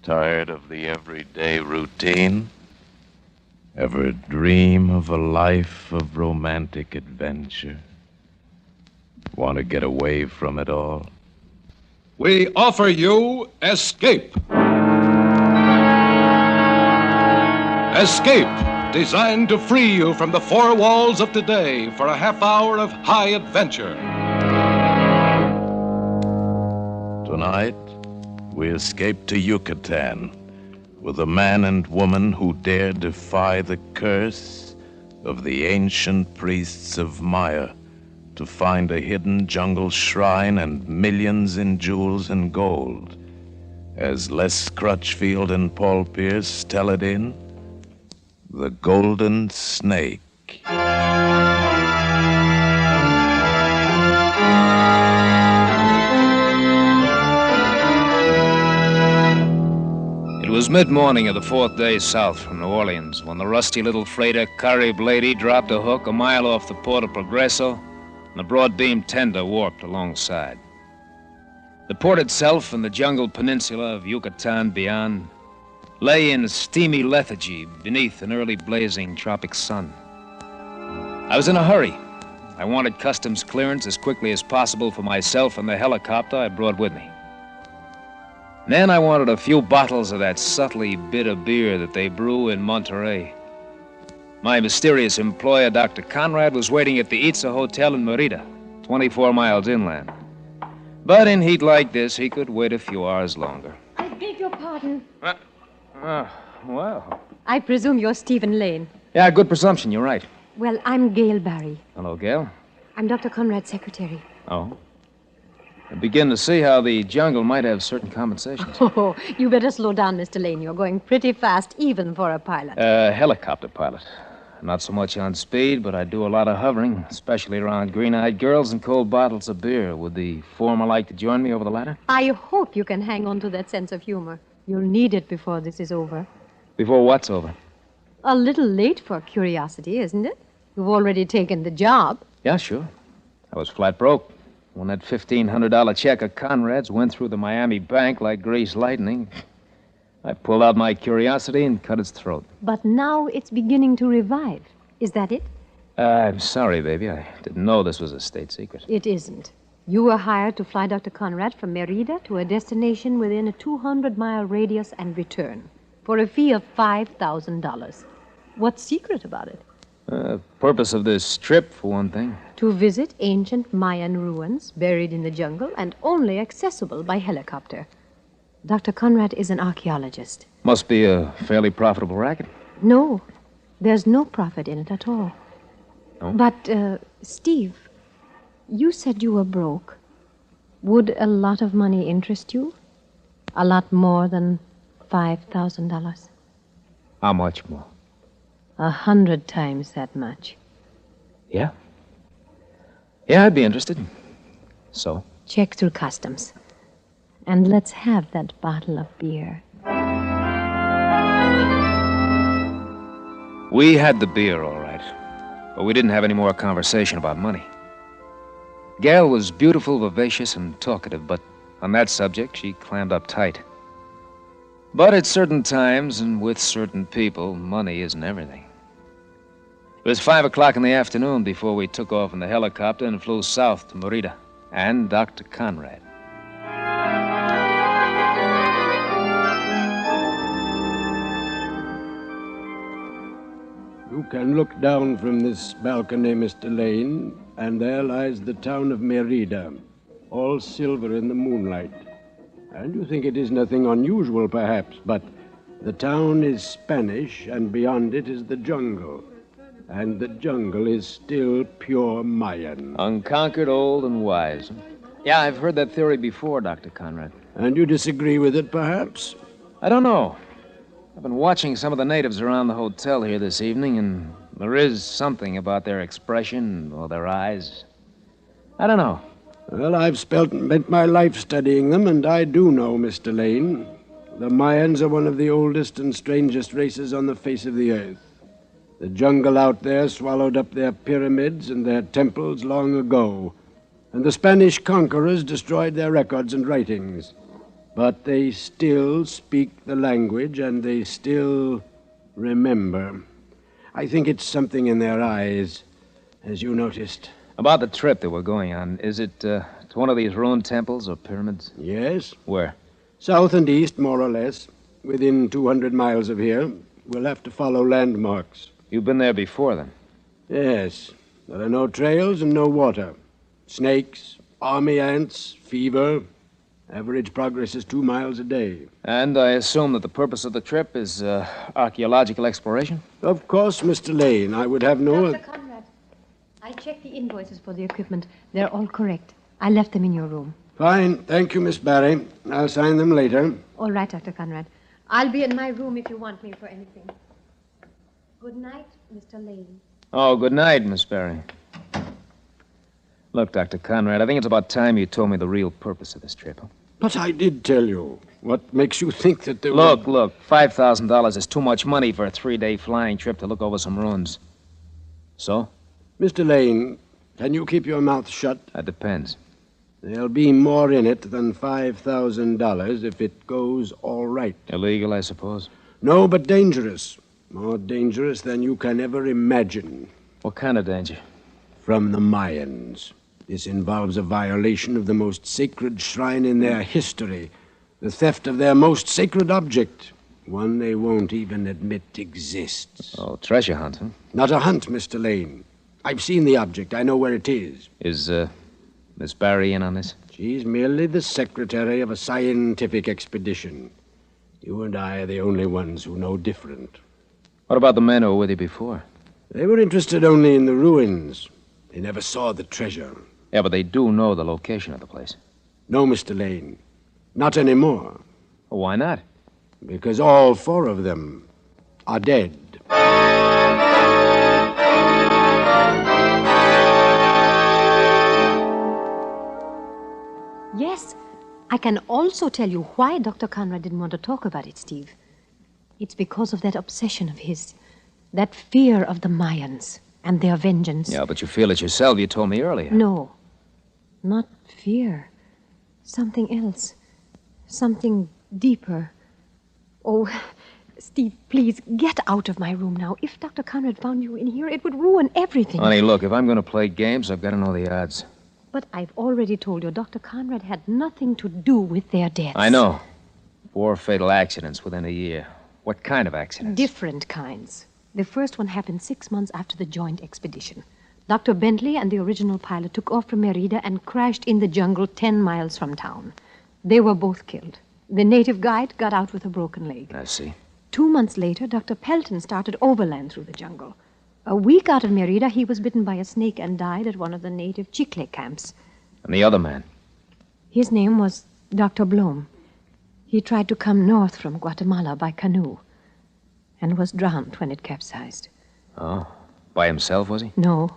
Tired of the everyday routine? Ever dream of a life of romantic adventure? Want to get away from it all? We offer you Escape. Escape, designed to free you from the four walls of today for a half hour of high adventure. Tonight, we escape to Yucatan with a man and woman who dare defy the curse of the ancient priests of Maya to find a hidden jungle shrine and millions in jewels and gold. As Les Crutchfield and Paul Pierce tell it in The Golden Snake. It was mid-morning of the fourth day south from New Orleans when the rusty little freighter Caribe Lady dropped a hook a mile off the port of Progreso and the broad-beam tender warped alongside. The port itself and the jungle peninsula of Yucatan beyond lay in steamy lethargy beneath an early blazing tropic sun. I was in a hurry. I wanted customs clearance as quickly as possible for myself and the helicopter I brought with me. Then I wanted a few bottles of that subtly bitter beer that they brew in Monterey. My mysterious employer, Dr. Conrad, was waiting at the Itza Hotel in Merida, 24 miles inland. But in heat like this, he could wait a few hours longer. I beg your pardon. Well. I presume you're Stephen Lane. Yeah, good presumption, you're right. Well, I'm Gail Barry. Hello, Gail. I'm Dr. Conrad's secretary. Oh? I begin to see how the jungle might have certain compensations. Oh, you better slow down, Mr. Lane. You're going pretty fast, even for a pilot. Helicopter pilot. Not so much on speed, but I do a lot of hovering, especially around green-eyed girls and cold bottles of beer. Would the former like to join me over the ladder? I hope you can hang on to that sense of humor. You'll need it before this is over. Before what's over? A little late for curiosity, isn't it? You've already taken the job. Yeah, sure. I was flat broke. When that $1,500 check of Conrad's went through the Miami bank like greased lightning, I pulled out my curiosity and cut its throat. But now it's beginning to revive. Is that it? I'm sorry, baby. I didn't know this was a state secret. It isn't. You were hired to fly Dr. Conrad from Merida to a destination within a 200-mile radius and return for a fee of $5,000. What's secret about it? Purpose of this trip, for one thing. To visit ancient Mayan ruins buried in the jungle and only accessible by helicopter. Dr. Conrad is an archaeologist. Must be a fairly profitable racket. No, there's no profit in it at all. No? But, Steve, you said you were broke. Would a lot of money interest you? A lot more than $5,000? How much more? 100 times that much. Yeah? Yeah, I'd be interested. So? Check through customs. And let's have that bottle of beer. We had the beer, all right. But we didn't have any more conversation about money. Gail was beautiful, vivacious, and talkative, but on that subject, she clammed up tight. But at certain times and with certain people, money isn't everything. It was 5 o'clock in the afternoon before we took off in the helicopter and flew south to Merida and Dr. Conrad. You can look down from this balcony, Mr. Lane, and there lies the town of Merida, all silver in the moonlight. And you think it is nothing unusual, perhaps, but the town is Spanish, and beyond it is the jungle. And the jungle is still pure Mayan. Unconquered, old, and wise. Yeah, I've heard that theory before, Dr. Conrad. And you disagree with it, perhaps? I don't know. I've been watching some of the natives around the hotel here this evening, and there is something about their expression or their eyes. I don't know. Well, I've spent my life studying them, and I do know, Mr. Lane. The Mayans are one of the oldest and strangest races on the face of the earth. The jungle out there swallowed up their pyramids and their temples long ago, and the Spanish conquerors destroyed their records and writings. But they still speak the language, and they still remember. I think it's something in their eyes, as you noticed. About the trip that we're going on, is it to one of these ruined temples or pyramids? Yes, Where? south and east, more or less, within 200 miles of here. We'll have to follow landmarks. You've been there before, then? Yes, there are no trails and no water. Snakes, army ants, fever. Average progress is 2 miles a day. And I assume that the purpose of the trip is archaeological exploration? Of course, Mr. Lane. I would have no... Dr. Conrad, I checked the invoices for the equipment. They're all correct. I left them in your room. Fine. Thank you, Miss Barry. I'll sign them later. All right, Dr. Conrad. I'll be in my room if you want me for anything. Good night, Mr. Lane. Oh, good night, Miss Barry. Look, Dr. Conrad, I think it's about time you told me the real purpose of this trip. But I did tell you. What makes you think that there Look, $5,000 is too much money for a 3-day flying trip to look over some ruins. So? Mr. Lane, can you keep your mouth shut? That depends. There'll be more in it than $5,000 if it goes all right. Illegal, I suppose? No, but dangerous. More dangerous than you can ever imagine. What kind of danger? From the Mayans. This involves a violation of the most sacred shrine in their history, the theft of their most sacred object, one they won't even admit exists. Oh, treasure hunt, huh? Not a hunt, Mr. Lane. I've seen the object. I know where it is. Is, Miss Barry in on this? She's merely the secretary of a scientific expedition. You and I are the only ones who know different. What about the men who were with you before? They were interested only in the ruins. They never saw the treasure. Yeah, but they do know the location of the place. No, Mr. Lane. Not anymore. Well, why not? Because all 4 of them are dead. Yes, I can also tell you why Dr. Conrad didn't want to talk about it, Steve. It's because of that obsession of his, that fear of the Mayans and their vengeance. Yeah, but you feel it yourself. You told me earlier. No, not fear. Something else. Something deeper. Oh, Steve, please, get out of my room now. If Dr. Conrad found you in here, it would ruin everything. Honey, look, if I'm going to play games, I've got to know the odds. But I've already told you Dr. Conrad had nothing to do with their deaths. I know. 4 fatal accidents within a year. What kind of accidents? Different kinds. The first one happened 6 months after the joint expedition. Dr. Bentley and the original pilot took off from Merida and crashed in the jungle 10 miles from town. They were both killed. The native guide got out with a broken leg. I see. 2 months later, Dr. Pelton started overland through the jungle. A week out of Merida, he was bitten by a snake and died at one of the native Chicle camps. And the other man? His name was Dr. Blom. He tried to come north from Guatemala by canoe and was drowned when it capsized. Oh, by himself, was he? No.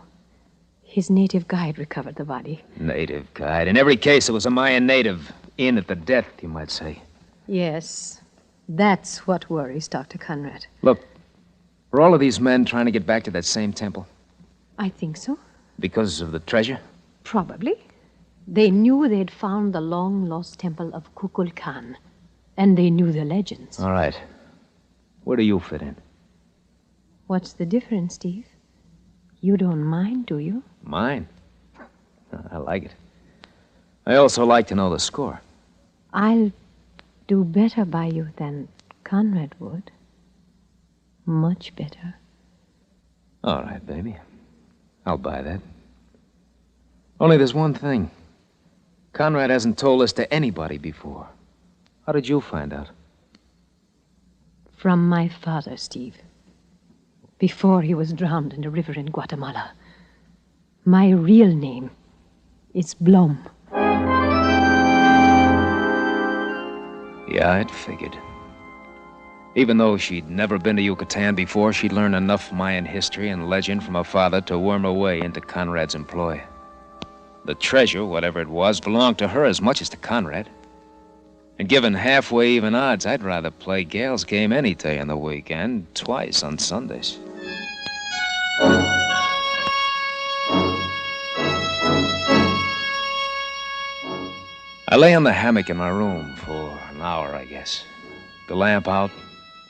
His native guide recovered the body. Native guide. In every case, it was a Mayan native. In at the death, you might say. Yes. That's what worries Dr. Conrad. Look, were all of these men trying to get back to that same temple? I think so. Because of the treasure? Probably. They knew they'd found the long-lost temple of Kukulkan, and they knew the legends. All right. Where do you fit in? What's the difference, Steve? You don't mind, do you? Mine? I like it. I also like to know the score. I'll do better by you than Conrad would. Much better. All right, baby. I'll buy that. Only there's one thing. Conrad hasn't told this to anybody before. How did you find out? From my father, Steve. Before he was drowned in a river in Guatemala. My real name is Blom. Yeah, I'd figured. Even though she'd never been to Yucatan before, she'd learned enough Mayan history and legend from her father to worm her way into Conrad's employ. The treasure, whatever it was, belonged to her as much as to Conrad. And given halfway even odds, I'd rather play Gail's game any day in the week and twice on Sundays. I I lay on the hammock in my room for an hour, I guess. The lamp out,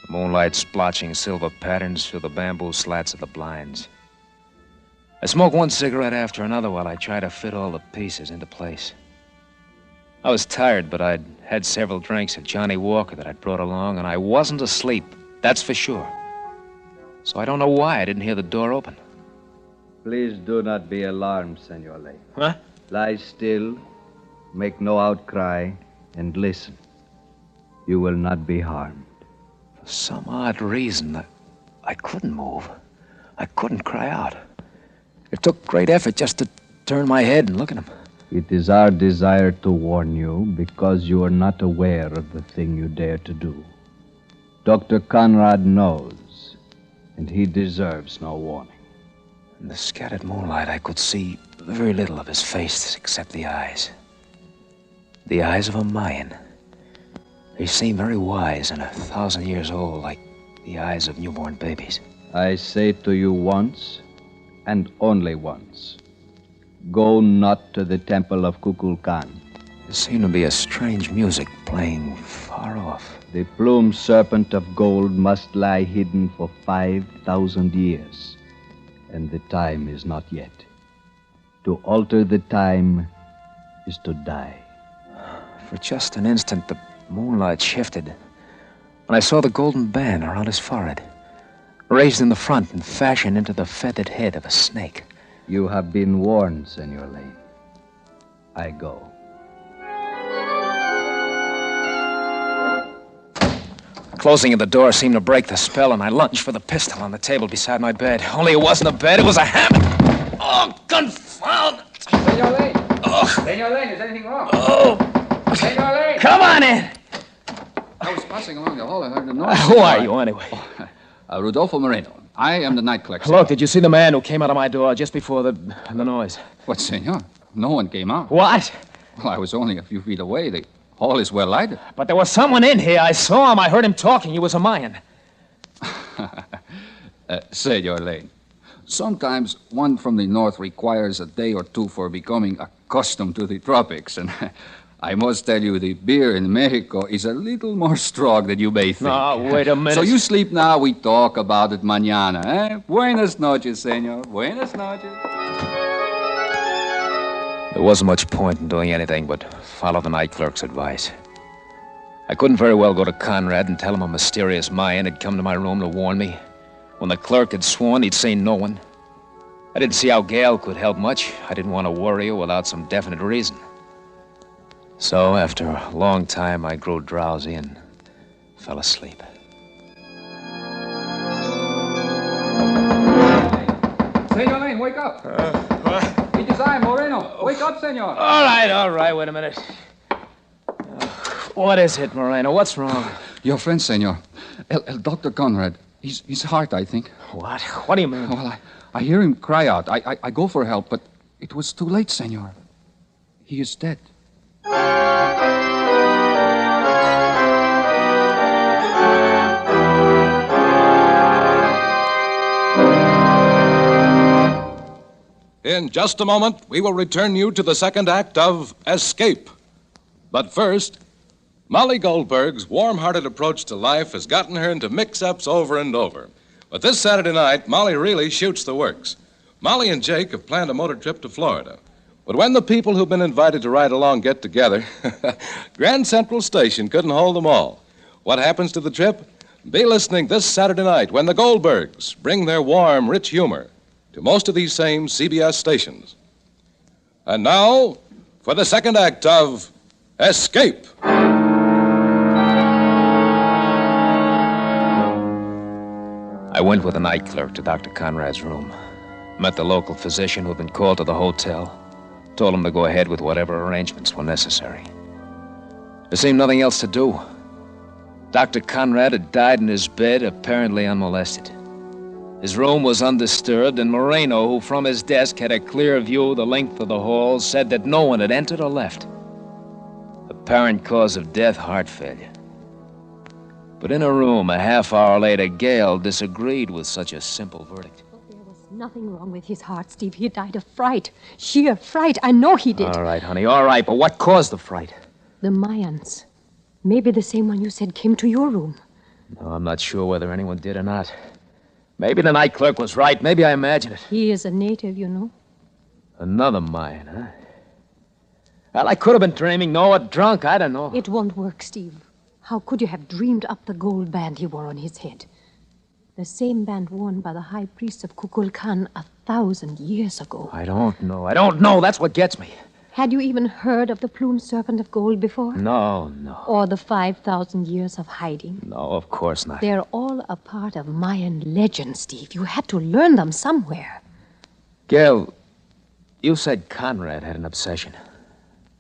the moonlight splotching silver patterns through the bamboo slats of the blinds. I smoke one cigarette after another while I try to fit all the pieces into place. I was tired, but I'd had several drinks at Johnny Walker that I'd brought along, and I wasn't asleep, that's for sure. So I don't know why I didn't hear the door open. Please do not be alarmed, Senor Lane. Huh? Lie still, make no outcry, and listen. You will not be harmed. For some odd reason, I couldn't move. I couldn't cry out. It took great effort just to turn my head and look at him. It is our desire to warn you because you are not aware of the thing you dare to do. Dr. Conrad knows, and he deserves no warning. In the scattered moonlight, I could see very little of his face except the eyes. The eyes of a Mayan. They seem very wise and 1,000 years old, like the eyes of newborn babies. I say to you once, and only once, go not to the temple of Kukulkan. There seemed to be a strange music playing far off. The plumed serpent of gold must lie hidden for 5,000 years, and the time is not yet. To alter the time is to die. For just an instant, the moonlight shifted, and I saw the golden band around his forehead, raised in the front and fashioned into the feathered head of a snake. You have been warned, Senor Lane. I go. The closing of the door seemed to break the spell, and I lunged for the pistol on the table beside my bed. Only it wasn't a bed, it was a hammock. Oh, confound it! Senor Lane! Oh. Senor Lane, is anything wrong? Oh! Senor Lane! Come on in! I was passing along the hall. I heard a noise. Who are you, anyway? Rodolfo Moreno. I am the night clerk. Look, did you see the man who came out of my door just before the noise? What, senor? No one came out. What? Well, I was only a few feet away. The hall is well lighted. But there was someone in here. I saw him. I heard him talking. He was a Mayan. Senor Lane, sometimes one from the north requires a day or two for becoming accustomed to the tropics. And I must tell you, the beer in Mexico is a little more strong than you may think. No, wait a minute. So you sleep now, we talk about it mañana, eh? Buenas noches, senor. Buenas noches. There wasn't much point in doing anything but follow the night clerk's advice. I couldn't very well go to Conrad and tell him a mysterious Mayan had come to my room to warn me, when the clerk had sworn he'd seen no one. I didn't see how Gail could help much. I didn't want to worry her without some definite reason. So, after a long time, I grew drowsy and fell asleep. Senor Lane, wake up. What? It is I, Moreno. Wake up, senor. All right, wait a minute. What is it, Moreno? What's wrong? Your friend, senor. Dr. Conrad. His heart, I think. What? What do you mean? Well, I hear him cry out. I go for help, but it was too late, senor. He is dead. In just a moment, we will return you to the second act of Escape. But first, Molly Goldberg's warm-hearted approach to life has gotten her into mix-ups over and over. But this Saturday night, Molly really shoots the works. Molly and Jake have planned a motor trip to Florida. But when the people who've been invited to ride along get together, Grand Central Station couldn't hold them all. What happens to the trip? Be listening this Saturday night when the Goldbergs bring their warm, rich humor to most of these same CBS stations. And now, for the second act of Escape. I went with the night clerk to Dr. Conrad's room. Met the local physician who had been called to the hotel. Told him to go ahead with whatever arrangements were necessary. There seemed nothing else to do. Dr. Conrad had died in his bed, apparently unmolested. His room was undisturbed, and Moreno, who from his desk had a clear view the length of the hall, said that no one had entered or left. Apparent cause of death, heart failure. But in a room a half hour later, Gail disagreed with such a simple verdict. There was nothing wrong with his heart, Steve. He died of fright. Sheer fright. I know he did. All right, honey, all right. But what caused the fright? The Mayans. Maybe the same one you said came to your room. No, I'm not sure whether anyone did or not. Maybe the night clerk was right. Maybe I imagined it. He is a native, you know. Another Mayan, huh? Well, I could have been dreaming. No, or drunk. I don't know. It won't work, Steve. How could you have dreamed up the gold band he wore on his head? The same band worn by the high priest of Kukulkan 1,000 years ago. I don't know. That's what gets me. Had you even heard of the plumed serpent of gold before? No. Or the 5,000 years of hiding? No, of course not. They're all a part of Mayan legend, Steve. You had to learn them somewhere. Gail, you said Conrad had an obsession.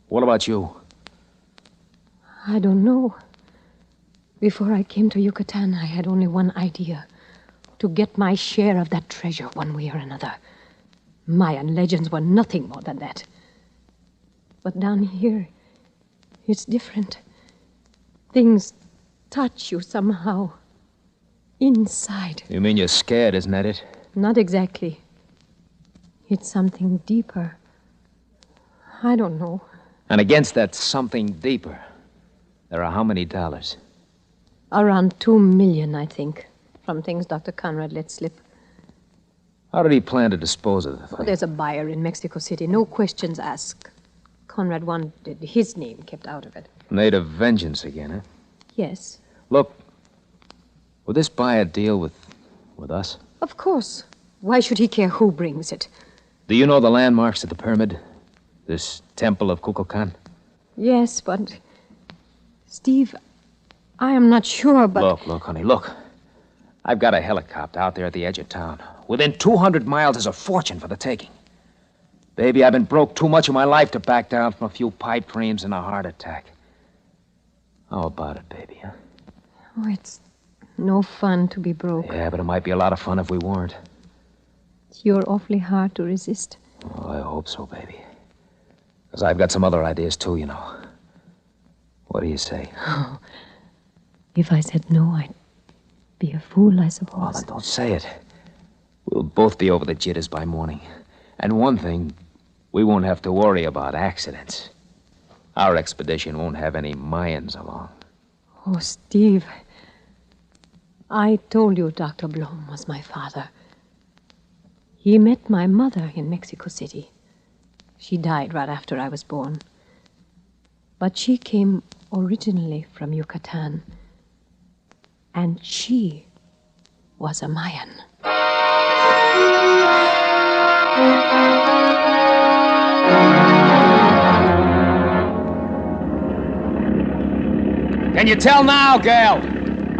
What about you? I don't know. Before I came to Yucatan, I had only one idea. To get my share of that treasure one way or another. Mayan legends were nothing more than that. But down here, it's different. Things touch you somehow. Inside. You mean you're scared, isn't that it? Not exactly. It's something deeper. I don't know. And against that something deeper, there are how many dollars? Around 2 million, I think, from things Dr. Conrad let slip. How did he plan to dispose of the thing? Oh, there's a buyer in Mexico City. No questions asked. Conrad wanted his name kept out of it. Native vengeance again, huh? Yes. Look, will this buyer deal with us? Of course. Why should he care who brings it? Do you know the landmarks of the pyramid? This temple of Kukulkan? Yes, but... Steve, I am not sure, but... Look, honey, look. I've got a helicopter out there at the edge of town. Within 200 miles is a fortune for the taking. Baby, I've been broke too much of my life to back down from a few pipe dreams and a heart attack. How about it, baby, huh? Oh, it's no fun to be broke. Yeah, but it might be a lot of fun if we weren't. You're awfully hard to resist. Oh, I hope so, baby. Because I've got some other ideas, too, you know. What do you say? Oh, if I said no, I'd be a fool, I Oh, suppose. then don't say it. We'll both be over the jitters by morning. And one thing, we won't have to worry about accidents. Our expedition won't have any Mayans along. Oh, Steve. I told you Dr. Blom was my father. He met my mother in Mexico City. She died right after I was born. But she came originally from Yucatan. And she was a Mayan. Can you tell now, Gail?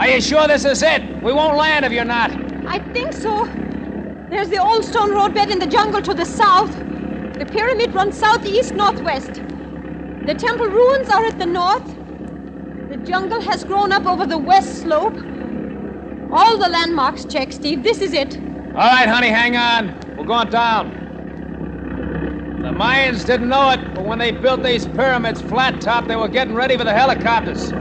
Are you sure this is it? We won't land if you're not. I think so. There's the old stone roadbed in the jungle to the south. The pyramid runs southeast-northwest. The temple ruins are at the north. The jungle has grown up over the west slope. All the landmarks check, Steve. This is it. All right, honey, hang on. We're going down. The Mayans didn't know it, but when they built these pyramids flat top, they were getting ready for the helicopters.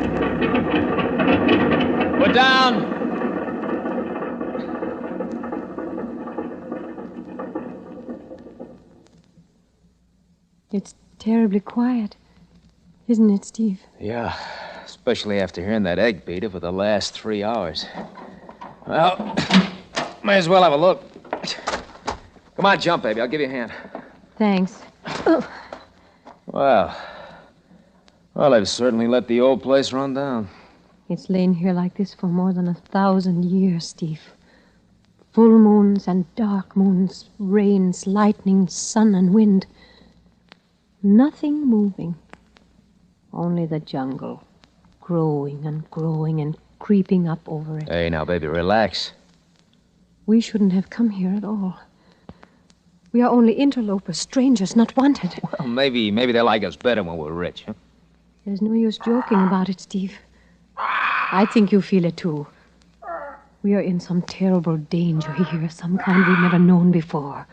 We're down. It's terribly quiet, isn't it, Steve? Yeah, especially after hearing that egg beater for the last 3 hours. Well, may as well have a look. Come on, jump, baby. I'll give you a hand. Thanks. Well, they've certainly let the old place run down. It's lain here like this for more than 1,000 years, Steve. Full moons and dark moons, rains, lightning, sun and wind. Nothing moving. Only the jungle, growing and growing and creeping up over it. Hey, now, baby, relax. We shouldn't have come here at all. We are only interlopers, strangers, not wanted. Well, maybe they like us better when we're rich, huh? There's no use joking about it, Steve. I think you feel it, too. We are in some terrible danger here, some kind we've never known before.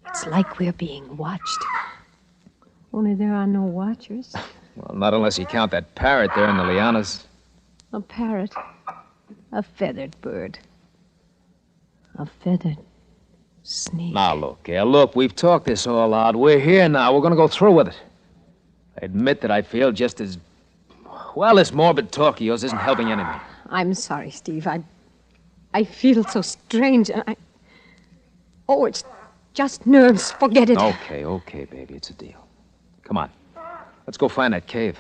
It's like we're being watched. Only there are no watchers. Well, not unless you count that parrot there in the lianas. A parrot. A feathered bird. A feathered snake. Now, look, Gail, look, we've talked this all out. We're here now. We're going to go through with it. I admit that I feel just as... Well, this morbid talk of yours isn't helping anything. I'm sorry, Steve. I feel so strange. Oh, it's just nerves. Forget it. Okay, baby. It's a deal. Come on. Let's go find that cave.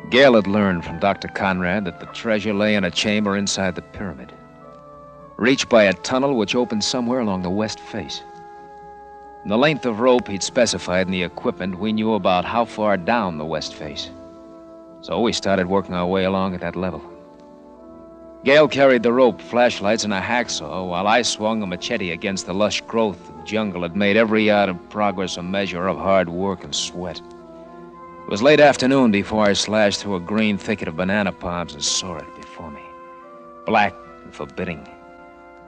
Gail had learned from Dr. Conrad that the treasure lay in a chamber inside the pyramid, reached by a tunnel which opened somewhere along the west face. And the length of rope he'd specified in the equipment, we knew about how far down the west face. So we started working our way along at that level. Gail carried the rope, flashlights, and a hacksaw, while I swung a machete against the lush growth of the jungle that made every yard of progress a measure of hard work and sweat. It was late afternoon before I slashed through a green thicket of banana palms and saw it before me. Black and forbidding.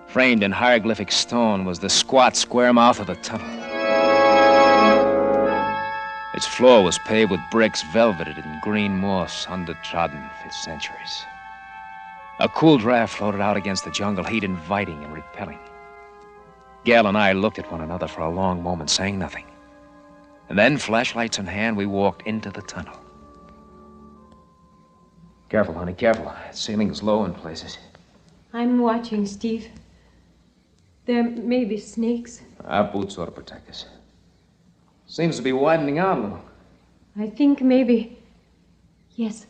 Framed in hieroglyphic stone was the squat, square mouth of the tunnel. Its floor was paved with bricks velveted in green moss, undertrodden for centuries. A cool draft floated out against the jungle heat, inviting and repelling. Gail and I looked at one another for a long moment, saying nothing. And then, flashlights in hand, we walked into the tunnel. Careful, honey, careful. The ceiling's low in places. I'm watching, Steve. There may be snakes. Our boots ought to protect us. Seems to be widening out a little. I think maybe... Yes.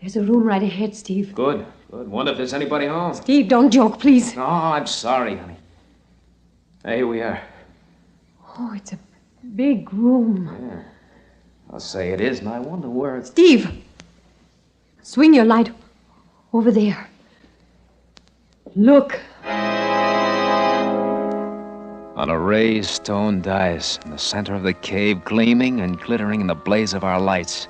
There's a room right ahead, Steve. Good. Wonder if there's anybody home. Steve, don't joke, please. No, I'm sorry, honey. Hey, here we are. Oh, it's a big room. Yeah. I'll say it is, and I wonder where it's... Steve! Swing your light over there. Look. On a raised stone dais in the center of the cave, gleaming and glittering in the blaze of our lights,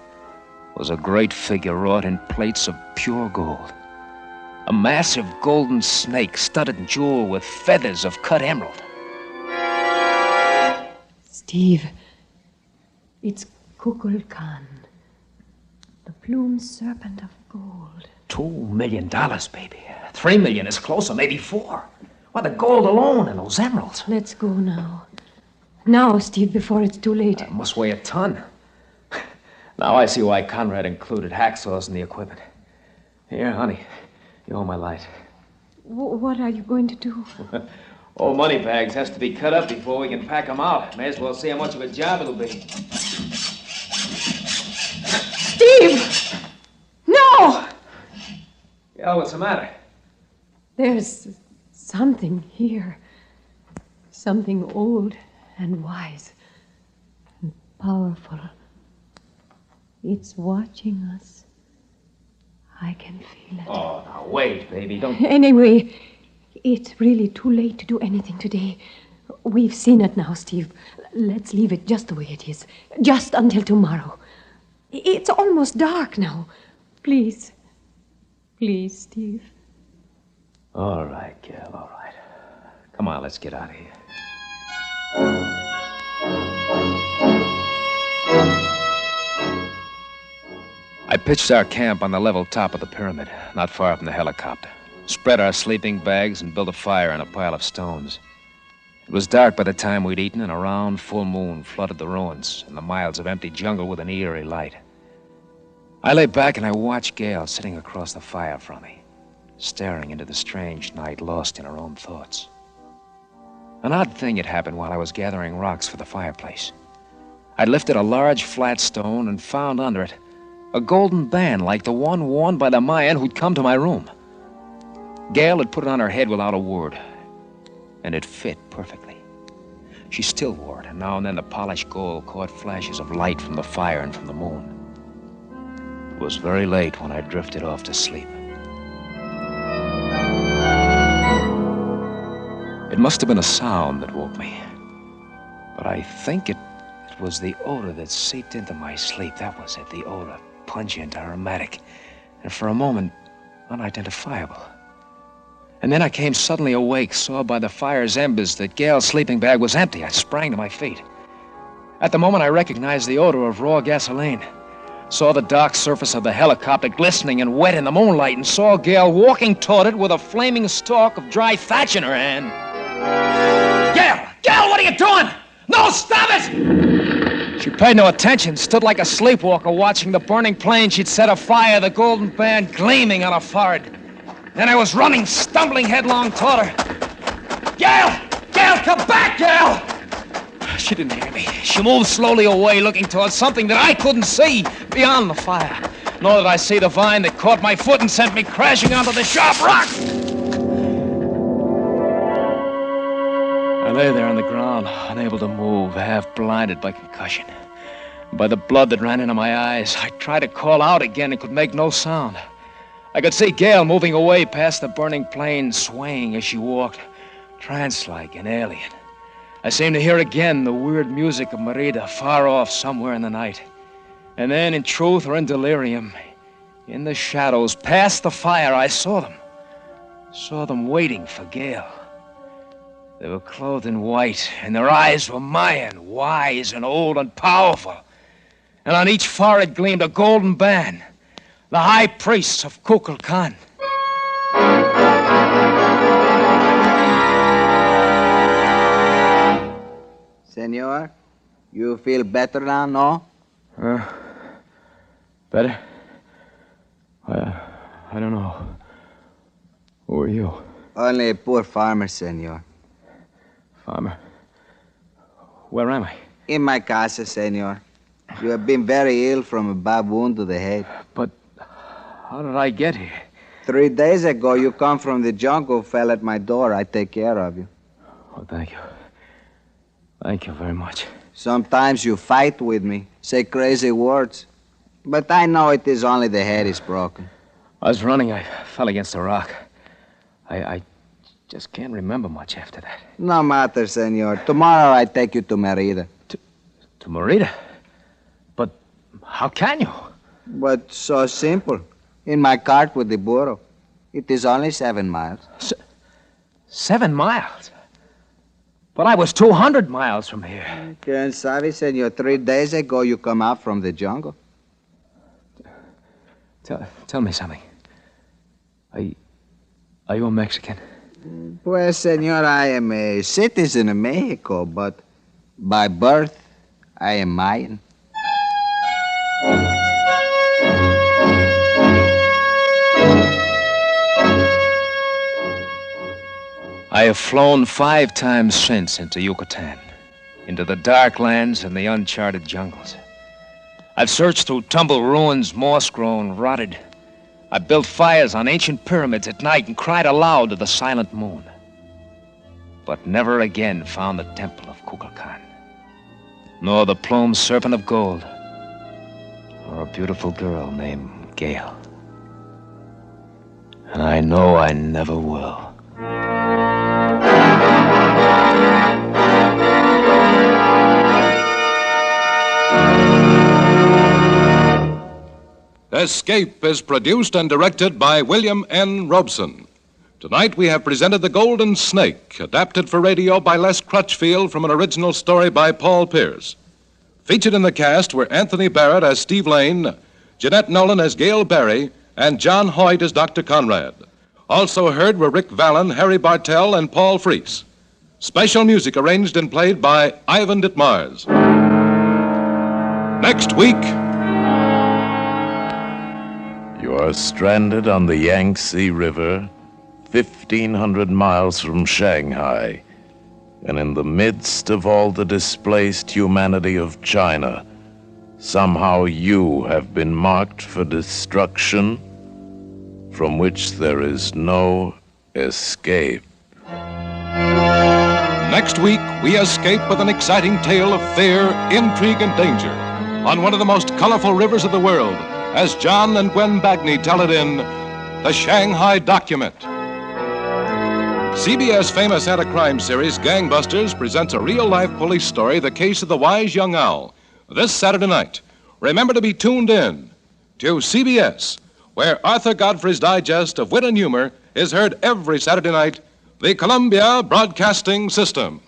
was a great figure wrought in plates of pure gold. A massive golden snake studded and jeweled with feathers of cut emerald. Steve, it's Kukulkan, the plumed serpent of gold. $2 million, baby. 3 million is closer, maybe 4. Why, the gold alone and those emeralds. Let's go now. Now, Steve, before it's too late. It must weigh a ton. Now I see why Conrad included hacksaws in the equipment. Here, honey, you owe my light. What are you going to do? Old money bags has to be cut up before we can pack them out. May as well see how much of a job it'll be. Steve! No! Yeah, what's the matter? There's something here. Something old and wise and powerful. It's watching us. I can feel it. Oh, now wait, baby. Don't... Anyway, it's really too late to do anything today. We've seen it now, Steve. Let's leave it just the way it is. Just until tomorrow. It's almost dark now. Please. Please, Steve. All right, Gail, all right. Come on, let's get out of here. I pitched our camp on the level top of the pyramid, not far from the helicopter. Spread our sleeping bags and built a fire in a pile of stones. It was dark by the time we'd eaten, and a round full moon flooded the ruins and the miles of empty jungle with an eerie light. I lay back and I watched Gail sitting across the fire from me, staring into the strange night, lost in her own thoughts. An odd thing had happened while I was gathering rocks for the fireplace. I'd lifted a large flat stone and found under it a golden band like the one worn by the Mayan who'd come to my room. Gail had put it on her head without a word, and it fit perfectly. She still wore it, and now and then the polished gold caught flashes of light from the fire and from the moon. It was very late when I drifted off to sleep. It must have been a sound that woke me, but I think it was the odor that seeped into my sleep. That was it, the odor. Pungent, aromatic, and for a moment, unidentifiable. And then I came suddenly awake, saw by the fire's embers that Gail's sleeping bag was empty. I sprang to my feet. At the moment, I recognized the odor of raw gasoline. Saw the dark surface of the helicopter glistening and wet in the moonlight, and saw Gail walking toward it with a flaming stalk of dry thatch in her hand. Gail! Gail! Gail, what are you doing? No, stop it! She paid no attention, stood like a sleepwalker watching the burning plane she'd set afire, the golden band gleaming on her forehead. Then I was running, stumbling headlong toward her. Gail! Gail, come back, Gail! She didn't hear me. She moved slowly away, looking towards something that I couldn't see beyond the fire. Nor did I see the vine that caught my foot and sent me crashing onto the sharp rock. I lay there on the ground, unable to move, half blinded by concussion. By the blood that ran into my eyes, I tried to call out again and could make no sound. I could see Gail moving away past the burning plane, swaying as she walked, trance-like and alien. I seemed to hear again the weird music of Merida far off somewhere in the night. And then, in truth or in delirium, in the shadows, past the fire, I saw them. Saw them waiting for Gail. They were clothed in white, and their eyes were Mayan, wise and old and powerful. And on each forehead gleamed a golden band, the high priests of Kukulkan. Senor, you feel better now, no? Better? I don't know. Who are you? Only a poor farmer, senor. Farmer? Where am I? In my casa, senor. You have been very ill from a bad wound to the head. But how did I get here? 3 days ago, you come from the jungle, fell at my door. I take care of you. Oh, thank you. Thank you very much. Sometimes you fight with me, say crazy words. But I know it is only the head is broken. I was running. I fell against a rock. I just can't remember much after that. No matter, senor. Tomorrow I take you to Merida. To Merida? But how can you? But so simple. In my cart with the burro. It is only 7 miles. 7 miles? But I was 200 miles from here. Quien sabe, senor. 3 days ago you come out from the jungle. Tell me something. Are you a Mexican? Pues, senor, I am a citizen of Mexico, but by birth, I am Mayan. I have flown 5 times since into Yucatan, into the dark lands and the uncharted jungles. I've searched through tumbled ruins, moss-grown, rotted. I built fires on ancient pyramids at night and cried aloud to the silent moon. But never again found the temple of Kukulkan, nor the plumed serpent of gold, or a beautiful girl named Gail. And I know I never will. Escape is produced and directed by William N. Robson. Tonight we have presented The Golden Snake, adapted for radio by Les Crutchfield from an original story by Paul Pierce. Featured in the cast were Anthony Barrett as Steve Lane, Jeanette Nolan as Gail Barry, and John Hoyt as Dr. Conrad. Also heard were Rick Vallon, Harry Bartell, and Paul Freese. Special music arranged and played by Ivan Ditmars. Next week... You are stranded on the Yangtze River, 1,500 miles from Shanghai, and in the midst of all the displaced humanity of China, somehow you have been marked for destruction from which there is no escape. Next week, we escape with an exciting tale of fear, intrigue, and danger on one of the most colorful rivers of the world, as John and Gwen Bagney tell it in The Shanghai Document. CBS famous anti-crime series Gangbusters presents a real-life police story, The Case of the Wise Young Owl, this Saturday night. Remember to be tuned in to CBS, where Arthur Godfrey's digest of wit and humor is heard every Saturday night, the Columbia Broadcasting System.